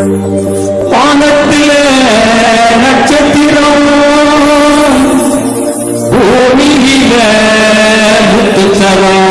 வானத்திலே நட்சத்திரம் பூமியில முத்துச்சரம்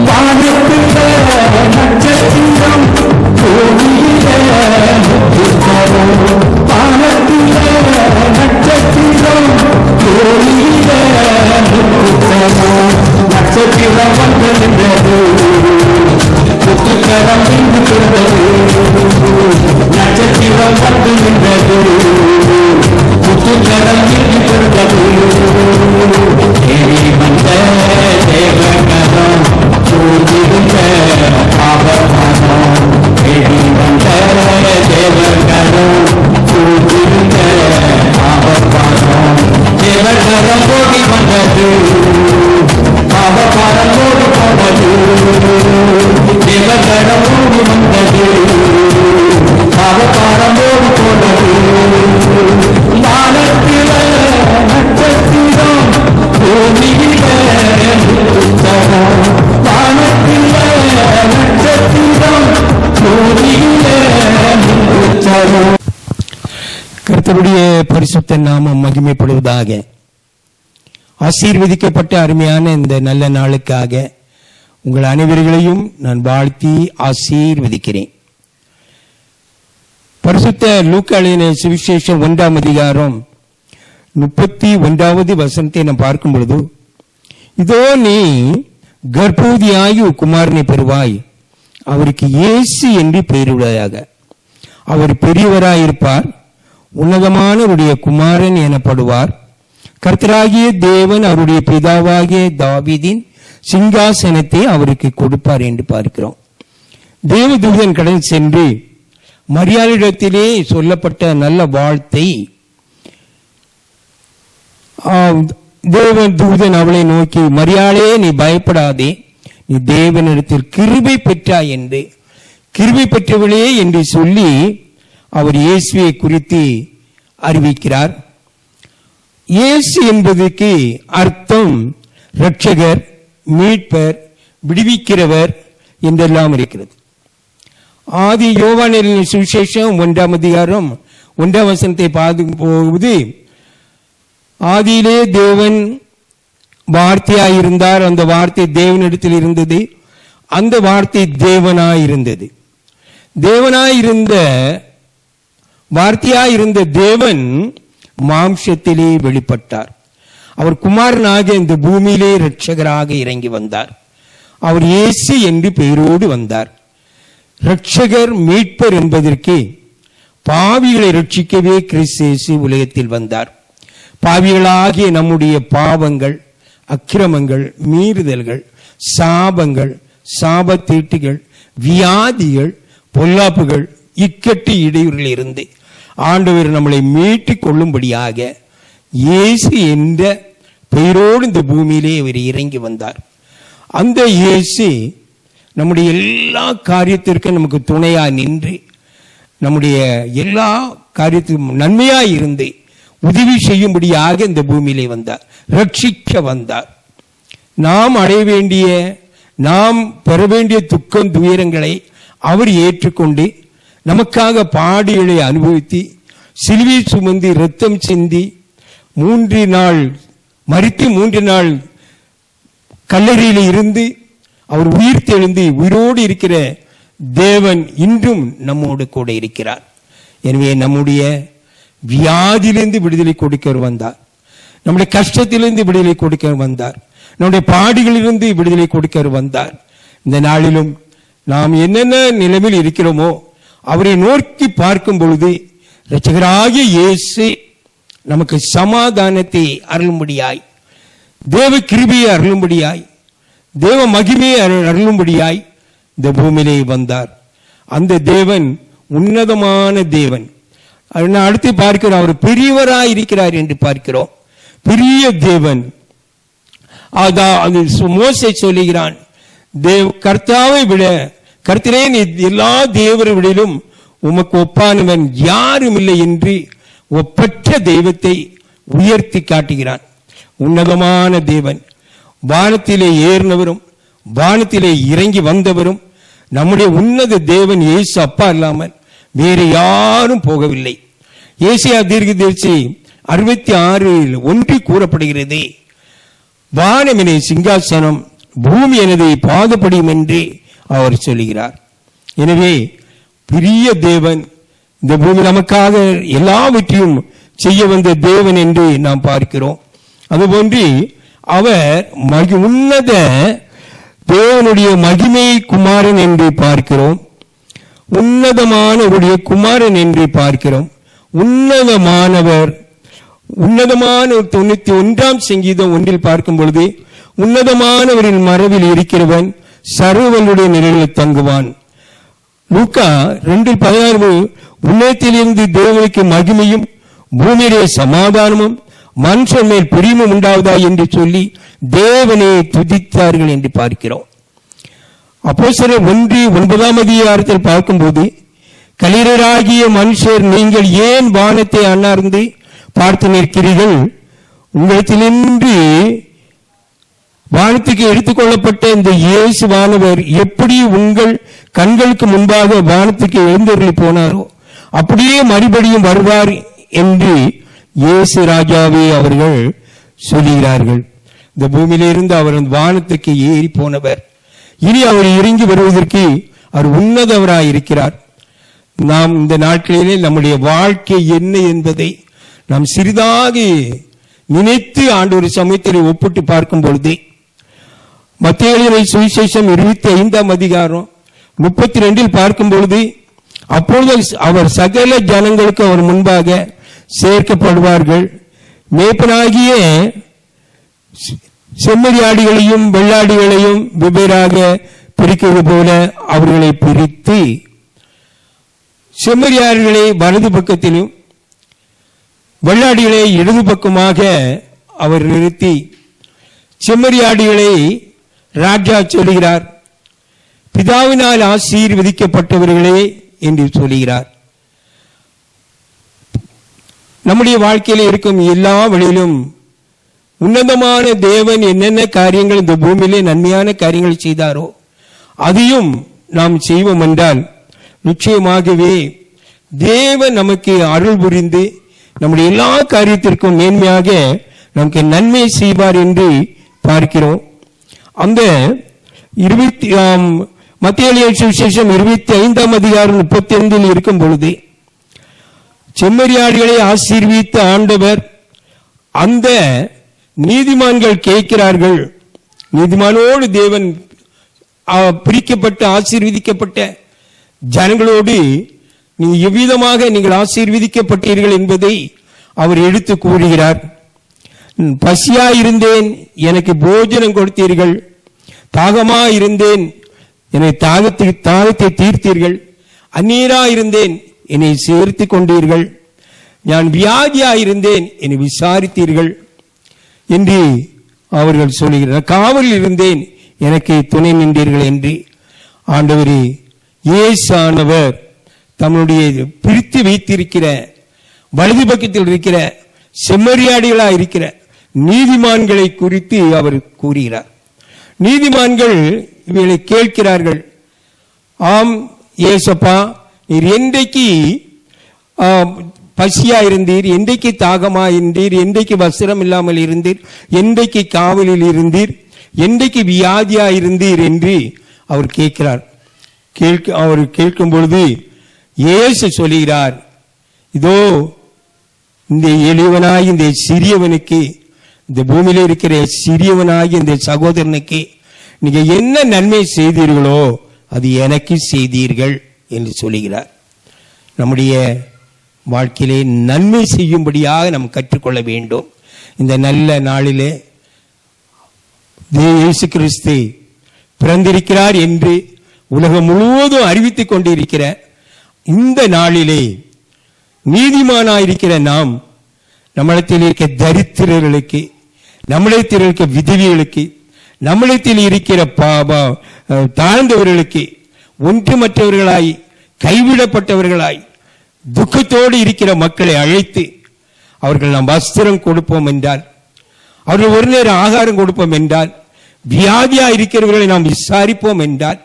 வானத்தில் நட்சத்திரம் பூமியிலே ஓடி வந்தது, பாவக்காரன் ஓடி போனது, தேவகணம் ஓடி வந்தது, பாவக்காரன் ஓடி போனது. வானத்தில நட்சத்திரம், பூமியில முத்துச்சரம். வானத்தில நட்சத்திரம், பூமியில முத்துச்சரம். கர்த்தருடைய பரிசுத்த நாமம் மகிமைப்படுவதாக. ஆசீர்வதிக்கப்பட்ட அருமையான இந்த நல்ல நாளுக்காக உங்கள் அனைவர்களையும் நான் வாழ்த்தி ஆசீர்வதிக்கிறேன். பரிசுத்த லூக்கா எழுதின சுவிசேஷம் 1ஆம் அதிகாரம் 31வது வசனத்தை நாம் பார்க்கும் பொழுது, இதோ நீ கர்ப்பவதியாகி குமாரனை பெறுவாய், அவருக்கு இயேசு என்று பெயரிடுவதாக. அவர் பெரியவராயிருப்பார், உன்னதமானவருடைய குமாரன் எனப்படுவார். கர்த்தராகிய தேவன் அவருடைய பிதாவாகிய தாவீதின் சிங்காசனத்தை அவருக்கு கொடுப்பார் என்று பார்க்கிறோம். தேவதூதன் கடந்து சென்று மரியாளிடத்திலே சொல்லப்பட்ட நல்ல வாழ்த்தை தேவதூதன் அவளை நோக்கி, மரியாளே நீ பயப்படாதே, நீ தேவனிடத்தில் கிருபை பெற்றாய் என்று, கிருபை பெற்றவளே என்று சொல்லி அவர் இயேசுவை குறித்து அறிவிக்கிறார். இயேசு என்பதற்கு அர்த்தம் இரட்சகர், மீட்பர், விடுவிக்கிறவர் என்றெல்லாம் இருக்கிறது. ஆதி யோவானின் சுவிசேஷம் 1ஆம் அதிகாரம் 1ஆம் வசனத்தை பார்க்கும் போது, ஆதியிலே தேவன் வார்த்தையாயிருந்தார், அந்த வார்த்தை தேவனிடத்தில் இருந்தது, அந்த வார்த்தை தேவனாயிருந்தது. தேவனாயிருந்த வார்த்தையாயிருந்த தேவன் மாம்சத்திலே வெளிப்பட்டார். அவர் குமாரனாக இந்த பூமியிலே இரட்சகராக இறங்கி வந்தார். அவர் இயேசு என்று பெயரோடு வந்தார். இரட்சகர், மீட்பர் என்பதற்கு பாவிகளை ரட்சிக்கவே கிறிஸ்து இயேசு உலகத்தில் வந்தார். பாவிகளாகிய நம்முடைய பாவங்கள், அக்கிரமங்கள், மீறுதல்கள், சாபங்கள், சாபத்தீட்டுகள், வியாதிகள், பொல்லாப்புகள், இக்கட்டு இடையூறுகள் இருந்து ஆண்டவர் நம்மளை மீட்டுக் கொள்ளும்படியாக இயேசு என்ற பெயரோடு இந்த பூமியிலே அவர் இறங்கி வந்தார். அந்த இயேசு நம்முடைய எல்லா காரியத்திற்கும் நமக்கு துணையா நின்று, நம்முடைய எல்லா காரியத்திற்கும் நன்மையாய் இருந்து உதவி செய்யும்படியாக இந்த பூமியிலே வந்தார், ரட்சிக்க வந்தார். நாம் அடைய வேண்டிய, நாம் பெற வேண்டிய துக்கம் துயரங்களை அவர் ஏற்றுக்கொண்டு நமக்காக பாடுகளை அனுபவித்து, சிலுவை சுமந்து இரத்தம் சிந்தி, 3 நாள் மரித்து 3 நாள் கல்லறையில் இருந்து அவர் உயிர் தெழுந்து உயிரோடு இருக்கிற தேவன் இன்றும் நம்மோடு கூட இருக்கிறார். எனவே நம்முடைய வியாதியிலிருந்து விடுதலை கொடுக்க வந்தார், நம்முடைய கஷ்டத்திலிருந்து விடுதலை கொடுக்க வந்தார், நம்முடைய பாடுகளிலிருந்து விடுதலை கொடுக்க வந்தார். இந்த நாளிலும் நாம் என்னென்ன நிலைமையில் இருக்கிறோமோ அவரை நோக்கி பார்க்கும் பொழுது இரட்சகராகிய இயேசு நமக்கு சமாதானத்தை அருளும்படியாய், தேவ கிருபையை அருளும்படியாய், தேவ மகிமையை அருளும்படியாய் இந்த பூமியிலே வந்தார். அந்த தேவன் உன்னதமான தேவன். அடுத்து பார்க்கிறோம், அவர் பெரியவராய் இருக்கிறார் என்று பார்க்கிறோம். பெரிய தேவன். மோசே சொல்லுகிறான், கர்த்தாவை விட, கர்த்தரே நீ எல்லா தேவர்களிலும் உமக்கு ஒப்பானவன் யாரும் இல்லை என்று ஒப்பற்ற தெய்வத்தை உயர்த்தி காட்டுகிறான். உன்னதமான தேவன், வானத்திலே ஏறினவரும் வானத்திலே இறங்கி வந்தவரும் நம்முடைய உன்னத தேவன் இயேசு அப்பா இல்லாமல் வேறு யாரும் போகவில்லை. ஏசாயா தீர்க்கதரிசி 66:1 கூறப்படுகிறது, வானம் என சிங்காசனம், பூமி எனது பாதப்படியும் என்று அவர் சொல்லுகிறார். எனவே பெரிய தேவன், இந்த பூமி நமக்காக எல்லாவற்றையும் செய்ய வந்த தேவன் என்று நாம் பார்க்கிறோம். அதுபோன்று அவர் உன்னத தேவனுடைய மகிமை குமாரன் என்று பார்க்கிறோம். உன்னதமானவருடைய குமாரன் என்று பார்க்கிறோம். உன்னதமானவர், உன்னதமான 91ஆம் சங்கீதம் 1 பார்க்கும் பொழுது, உன்னதமானவரின் மரபில் இருக்கிறவன் சர்வவல்லுடைய நிலையில் தங்குவான். லூக்கா 2:16 உன்னதத்திலிருந்து தேவனுக்கு மகிமையும் பூமியிலே சமாதானமும் மனுஷன் மேல் பிரியமும் உண்டாவதா என்று சொல்லி தேவனை துதித்தார்கள் என்று பார்க்கிறோம். அப்போஸ்தலர் 1:9 பார்க்கும்போது, கலிரராகிய மனுஷர், நீங்கள் ஏன் வானத்தை அண்ணார்ந்து பார்த்து நிற்கிறீர்கள்? உங்களிடத்திலிருந்து வானத்துக்கு எடுத்துக்கொள்ளப்பட்ட இந்த இயேசுவானவர் எப்படி உங்கள் கண்களுக்கு முன்பாக வானத்துக்கு எழுந்தருளி போனாரோ அப்படியே மறுபடியும் வருவார் என்று இயேசு ராஜாவே அவர்கள் சொல்லுகிறார்கள். இந்த பூமியிலிருந்து அவர் வானத்துக்கு ஏறி போனவர். இனி அவர் இறங்கி வருவதற்கு அவர் உன்னதவராயிருக்கிறார். நாம் இந்த நாட்களிலே நம்முடைய வாழ்க்கை என்ன என்பதை நாம் சிறிதாக நினைத்து ஆண்டவர் சமயத்தில் ஒப்பிட்டு பார்க்கும் பொழுது, மத்தேயு சுவிசேஷம் 25:32 பார்க்கும் பொழுது, அப்பொழுது அவர் சகல ஜனங்களுக்கு அவர் முன்பாக சேர்க்கப்படுவார்கள். மேய்ப்பனாகிய செம்மறியாடுகளையும் வெள்ளாடுகளையும் வெவ்வேறாக பிரிக்கிறது போல அவர்களை பிரித்து, செம்மறியாடுகளை வலது பக்கத்திலும் வெள்ளாடுகளை இடது பக்கமாக அவர் நிறுத்தி, செம்மறியாடுகளை ராஜா சொல்கிறார், பிதாவினால் ஆசீர்வதிக்கப்பட்டவர்களே என்று சொல்கிறார். நம்முடைய வாழ்க்கையில் இருக்கும் எல்லா வழியிலும் உன்னதமான தேவன் என்னென்ன காரியங்கள் இந்த பூமியிலே நன்மையான காரியங்கள் செய்தாரோ அதையும் நாம் செய்வோம் என்றால் நிச்சயமாகவே தேவன் நமக்கு அருள் புரிந்து நம்முடைய எல்லா காரியத்திற்கும் மேன்மையாக நமக்கு நன்மை செய்வார் என்று பார்க்கிறோம். அந்த மத்தேயு சுவிசேஷம் 25:35 இருக்கும் பொழுது, செம்மறியாடுகளை ஆசீர்வதித்த ஆண்டவர் அந்த நீதிமான்கள் கேட்கிறார்கள், நீதிமானோடு தேவன் பிரிக்கப்பட்ட ஆசீர்வதிக்கப்பட்ட ஜனங்களோடு நீங்கள் எவ்விதமாக நீங்கள் ஆசீர்வதிக்கப்பட்டீர்கள் என்பதை அவர் எடுத்து கூறுகிறார். பசியாயிருந்தேன், எனக்கு போஜனம் கொடுத்தீர்கள். தாகமாயிருந்தேன், என்னை தாகத்தை தீர்த்தீர்கள். அந்நீராயிருந்தேன், என்னை சேர்த்து கொண்டீர்கள். நான் வியாதியாயிருந்தேன், என்னை விசாரித்தீர்கள் என்று அவர்கள் சொல்லுகிறார். காவலில் இருந்தேன், எனக்கு துணை நின்றீர்கள் என்று ஆண்டவரே இயேசுவானவர் தம்முடைய பிரித்து வைத்திருக்கிற வலது பக்கத்தில் இருக்கிற செம்மறியாடுகளாக இருக்கிற நீதிமான்களை குறித்து அவர் கூறுகிறார். நீதிமான்கள் இவர்களை கேட்கிறார்கள், ஆம் ஏசப்பா, நீர் என்றைக்கு பசியா இருந்தீர், என்றைக்கு தாகமா இருந்தீர், என்றைக்கு வஸ்திரம் இல்லாமல் இருந்தீர், என்றைக்கு காவலில் இருந்தீர், என்றைக்கு வியாதியா இருந்தீர் என்று அவர் கேட்கிறார். அவர் கேட்கும் பொழுது இயேசு சொல்கிறார், இதோ இந்த எளியவனாய் இந்த சிறியவனுக்கு, இந்த பூமியில இருக்கிற சிறியவனாகி இந்த சகோதரனுக்கு நீங்க என்ன நன்மை செய்தீர்களோ அது எனக்கு செய்தீர்கள் என்று சொல்லுகிறார். நம்முடைய வாழ்க்கையிலே நன்மை செய்யும்படியாக நாம் கற்றுக்கொள்ள வேண்டும். இந்த நல்ல நாளிலே இயேசு கிறிஸ்து பிறந்திருக்கிறார் என்று உலகம் முழுவதும் அறிவித்துக் கொண்டிருக்கிற இந்த நாளிலே நீதிமானாயிருக்கிற நாம் நம்மிடத்தில் இருக்க தரித்திரர்களுக்கு, நம்மிடத்தில் இருக்க விதவிகளுக்கு, நம்மிடத்தில் இருக்கிற தாழ்ந்தவர்களுக்கு, ஒன்றுமற்றவர்களாய் கைவிடப்பட்டவர்களாய் துக்கத்தோடு இருக்கிற மக்களை அழைத்து அவர்கள் நாம் வஸ்திரம் கொடுப்போம் என்றால், அவர்கள் ஒரு நேரம் ஆகாரம் கொடுப்போம் என்றால், வியாதியா இருக்கிறவர்களை நாம் விசாரிப்போம் என்றால்,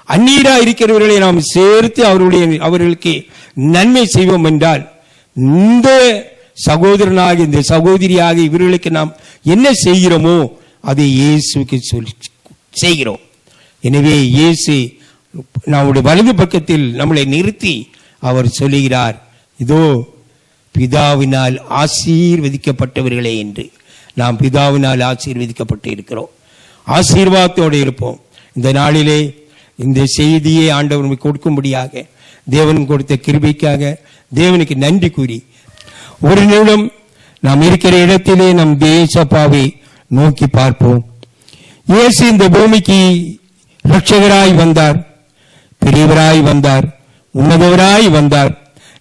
அந்நீரா இருக்கிறவர்களை நாம் சேர்த்து அவர்களுக்கு நன்மை செய்வோம் என்றால், இந்த சகோதரனாக இந்த சகோதரியாக இவர்களுக்கு நாம் என்ன செய்கிறோமோ அதை இயேசுக்கு செய்கிறோம். எனவே இயேசு நம்முடைய வலது பக்கத்தில் நம்மளை நிறுத்தி அவர் சொல்லுகிறார், இதோ பிதாவினால் ஆசீர்வதிக்கப்பட்டவர்களே என்று. நாம் பிதாவினால் ஆசீர்வதிக்கப்பட்டு இருக்கிறோம், ஆசீர்வாதத்தோடு இருப்போம். இந்த நாளிலே இந்த செய்தியை ஆண்டவர் கொடுக்கும்படியாக தேவன் கொடுத்த கிருபைக்காக தேவனுக்கு நன்றி கூறி ஒரு நிமிடம் நாம் இருக்கிற இடத்திலே நம் தேசப்பாவை நோக்கி பார்ப்போம். இயேசு இந்த பூமிக்கு ரட்சகராய் வந்தார், பெரியவராய் வந்தார், உன்னதவராய் வந்தார்,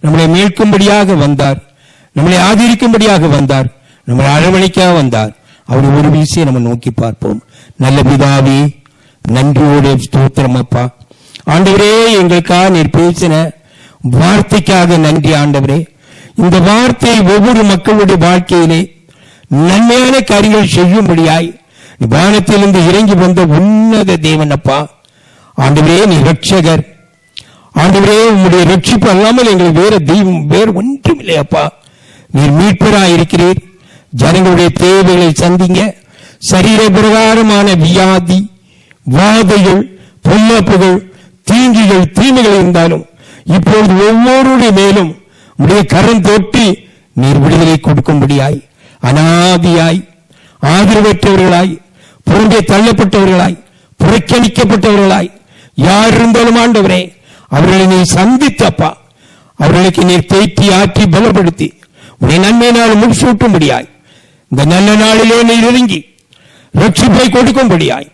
நம்மளை மீட்கும்படியாக வந்தார், நம்மளை ஆதரிக்கும்படியாக வந்தார், நம்மளை அரவணைக்காக வந்தார். அவர் ஒரு விஷயம் நம்ம நோக்கி பார்ப்போம். நல்ல பிதாவே, நன்றியோட ஸ்தோத்திரம் அப்பா. ஆண்டவரே, எங்களுக்காக நீர் பேசின வார்த்தைக்காக நன்றி ஆண்டவரே. இந்த வார்த்தை ஒவ்வொரு மக்களுடைய வாழ்க்கையிலே நன்மையான காரியங்கள் செய்யும்படியாய் வானத்திலிருந்து இறங்கி வந்த உன்னத தேவன் அப்பா. ஆண்டவரே, நீ ரட்சகர். ஆண்டவரே, உம்முடைய ரட்சிப்பு அல்லாமல் எங்களுக்கு வேற தெய்வம் வேறு ஒன்றும் இல்லை அப்பா. நீர் மீட்பராய் இருக்கிறீர். ஜனங்களுடைய தேவைகளை சந்திங்க. சரீர பிரகாரமான வியாதி, வாதைகள், பொல்லாப்புகள், தீங்குகள், தீமைகள் இருந்தாலும் இப்பொழுது ஒவ்வொருடைய மேலும் உடைய கரம் தொட்டி நீர் விடுதலை கொடுக்கும்படியாய், அனாதியாய், ஆதரவற்றவர்களாய், புறம்பே தள்ளப்பட்டவர்களாய், புறக்கணிக்கப்பட்டவர்களாய் யார் இருந்தாலும் ஆண்டவரே, அவர்களை நீ சந்தித்தப்பா. அவர்களுக்கு நீர் தேற்றி ஆற்றி பலப்படுத்தி உடைய நன்மையினால் முடிசூட்டும்படியாய், இந்த நல்ல நாளிலே நீர் இறங்கி ரட்சிப்பை கொடுக்கும்படியாய்,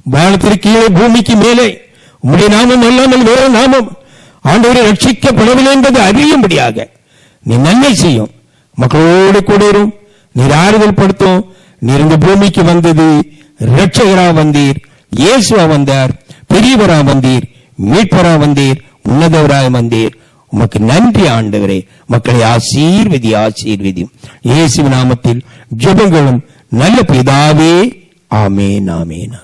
வானத்திற்கு கீழே பூமிக்கு மேலே உம்முடைய நாமம் அல்லாமல் வேற நாமம் ஆண்டவரை ரட்சிக்கப்படவில்லை என்பதை அறியும்படியாக நீ நன்மை செய்யும். மக்களோடு கூட வரும். நீர் ஆறுதல் படுத்தும். நீர் இந்த பூமிக்கு வந்தது ரட்சகரா வந்தீர், இயேசுவா வந்தார், பெரியவரா வந்தீர், மீட்பரா வந்தீர், உன்னதவராய் வந்தீர். உமக்கு நன்றி ஆண்டவரே. மக்களை ஆசீர்வதி ஆசீர்வதியும். இயேசு நாமத்தில் ஜெபங்களும் நல்ல பிதாவே. ஆமென், ஆமென்.